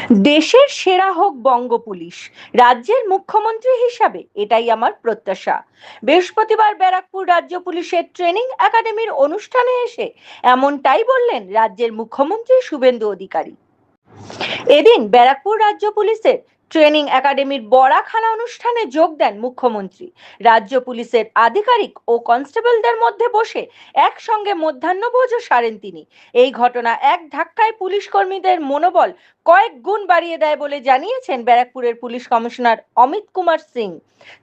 দেশের সেরা হোক বঙ্গ পুলিশ, রাজ্যের মুখ্যমন্ত্রী হিসাবে এটাই আমার প্রত্যাশা। বৃহস্পতিবার ব্যারাকপুর রাজ্য পুলিশের ট্রেনিং একাডেমির অনুষ্ঠানে এসে এমনটাই বললেন রাজ্যের মুখ্যমন্ত্রী শুভেন্দু অধিকারী। এদিন ব্যারাকপুর রাজ্য পুলিশের ট্রেনিং একাডেমির বড়াখানা অনুষ্ঠানে যোগ দেন মুখ্যমন্ত্রী। রাজ্য পুলিশের আধিকারিক ও কনস্টেবলদের মধ্যে বসে একসঙ্গে মধ্যাহ্নভোজও সারেন তিনি। এই ঘটনা এক ধাক্কায় পুলিশ কর্মীদের মনোবল কয়েক গুণ বাড়িয়ে দেয় বলে জানিয়েছেন ব্যারাকপুরের পুলিশ কমিশনার অমিত কুমার সিং।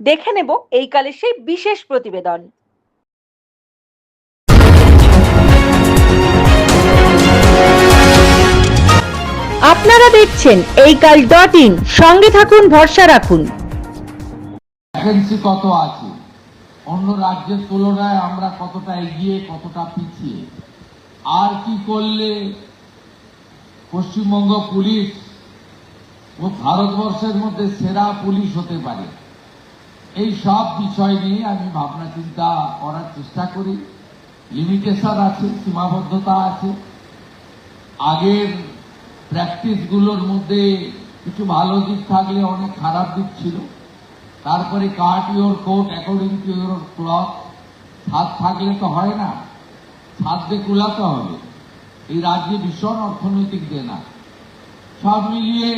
দেখে নেব এই কালে সেই বিশেষ প্রতিবেদন। আপনারা দেখছেন এইকাল.in, সঙ্গে থাকুন, ভরসা রাখুন। ভ্যাকেন্সি কত আছে, অন্য রাজ্যের তুলনায় আমরা কতটা এগিয়ে কতটা পিছিয়ে, আর কি করলে পশ্চিমবঙ্গ পুলিশ ও ভারতবর্ষের মধ্যে সেরা পুলিশ হতে পারে, এই সব বিষয় নিয়ে আমি ভাবনা চিন্তা করার চেষ্টা করি। লিমিটেশন আছে, সীমাবদ্ধতা আছে, আগের প্র্যাকটিসগুলোর মধ্যে কিছু ভালো দিক থাকলে অনেক খারাপ দিক ছিল। তারপরে cut your coat according to your cloth, ছাদ থাকলে তো হয় না, ছাদ দিয়ে কুলাতে হবে। এই রাজ্যে ভীষণ অর্থনৈতিক দেনা, সব মিলিয়ে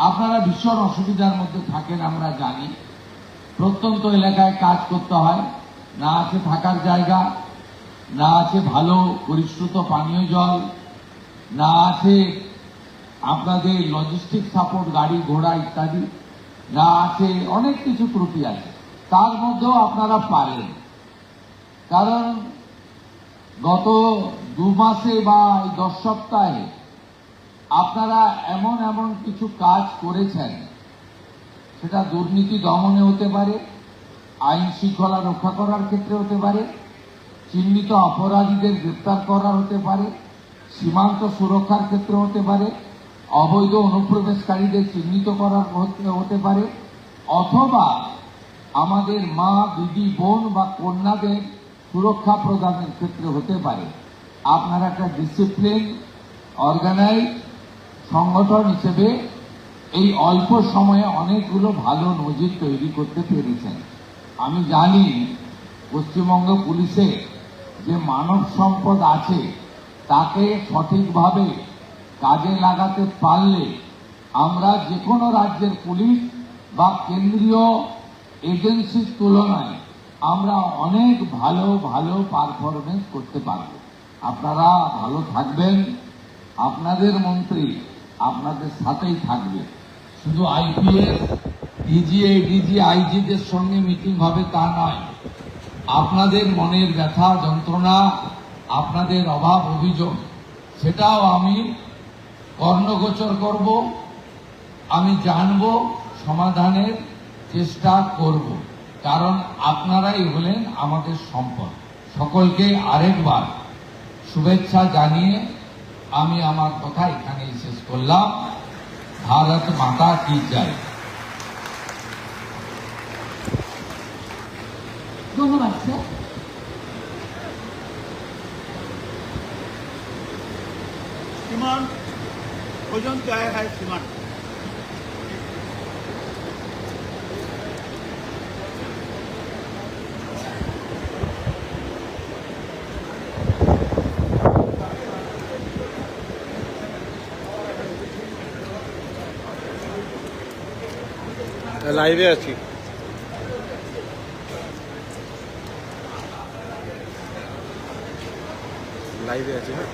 আপনারা ভীষণ অসুবিধার মধ্যে থাকেন আমরা জানি। প্রত্যন্ত এলাকায় কাজ করতে হয়, না আছে থাকার জায়গা, না আছে ভালো পরিশ্রুত পানীয় জল, না আছে আপনাদের লজিস্টিক সাপোর্ট, গাড়ি ঘোড়া ইত্যাদি, না আছে অনেক কিছু ত্রুটি আছে। তার মধ্যেও আপনারা পারেন, কারণ গত 2 মাসে বা 10 সপ্তাহে আপনারা এমন এমন কিছু কাজ করেছেন, সেটা দুর্নীতি দমনে হতে পারে, আইন শৃঙ্খলা রক্ষা করার ক্ষেত্রে হতে পারে, চিহ্নিত অপরাধীদের গ্রেপ্তার করার হতে পারে, সীমান্ত সুরক্ষার ক্ষেত্রে হতে পারে, অবৈধ অনুপ্রবেশকারীদের চিহ্নিত করার হতে পারে, অথবা আমাদের মা, দিদি, বোন বা কন্যাদের সুরক্ষা প্রদানের ক্ষেত্রে হতে পারে। আপনারা একটা ডিসিপ্লিন অর্গানাইজ সংগঠন হিসেবে এই অল্প সময়ে অনেকগুলো ভালো নজির তৈরি করতে পেরেছেন। আমি জানি পশ্চিমবঙ্গ পুলিশে যে মানব সম্পদ আছে, তাকে সঠিকভাবে কাজে লাগাতে পারলে আমরা যে কোনো রাজ্যের পুলিশ বা কেন্দ্রীয় এজেন্সির তুলনায় আমরা অনেক ভালো ভালো পারফরমেন্স করতে পারব। আপনারা ভালো থাকবেন, আপনাদের মন্ত্রী আপনাদের সাথেই থাকবে। শুধু আইপিএস, ডিজি, এডিজি, আইজিদের সঙ্গে মিটিং হবে তা নয়, আপনাদের মনের ব্যথা যন্ত্রণা, আপনাদের অভাব অভিযোগ, সেটাও আমি কর্ণগোচর করব, আমি জানব, সমাধানের চেষ্টা করব, কারণ আপনারাই হলেন আমাদের সম্পদ। সকলকে আরেকবার শুভেচ্ছা জানিয়ে আমি আমার কথা এখানেই শেষ করলাম। ভারত মাতা কি জয়। ধন্যবাদ স্যার। श्रीमान भोजन क्या है श्रीमान? লাইভে আছি, লাইভে আছি। হ্যাঁ,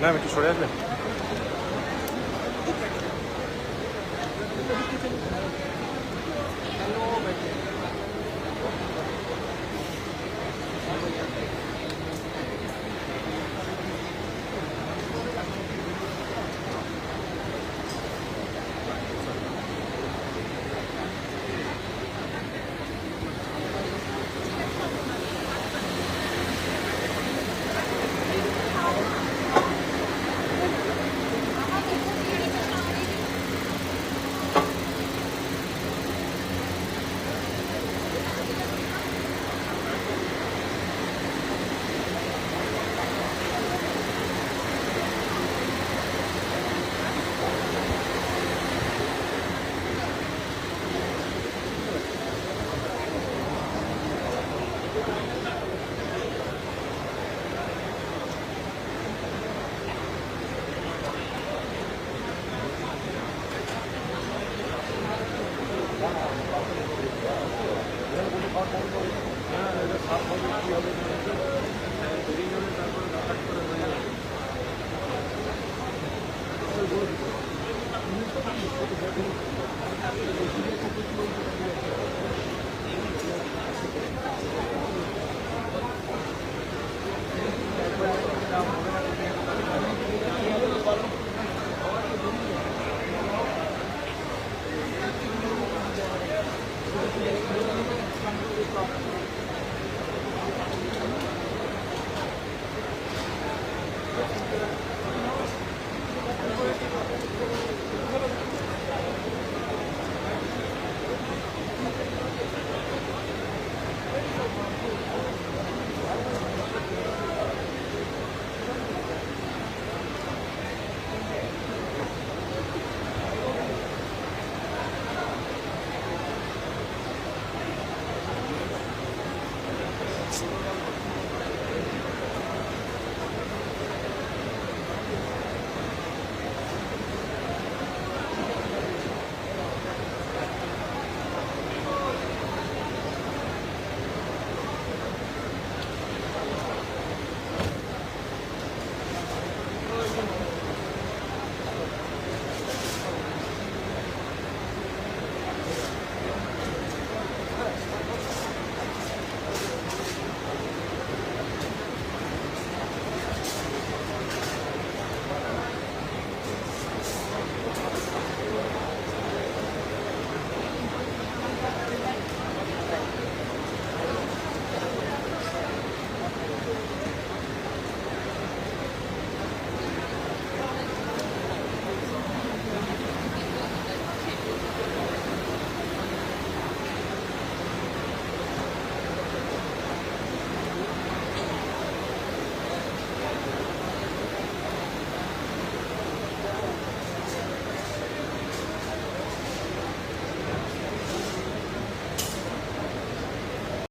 ম্যাম একটু সরে আসবেন।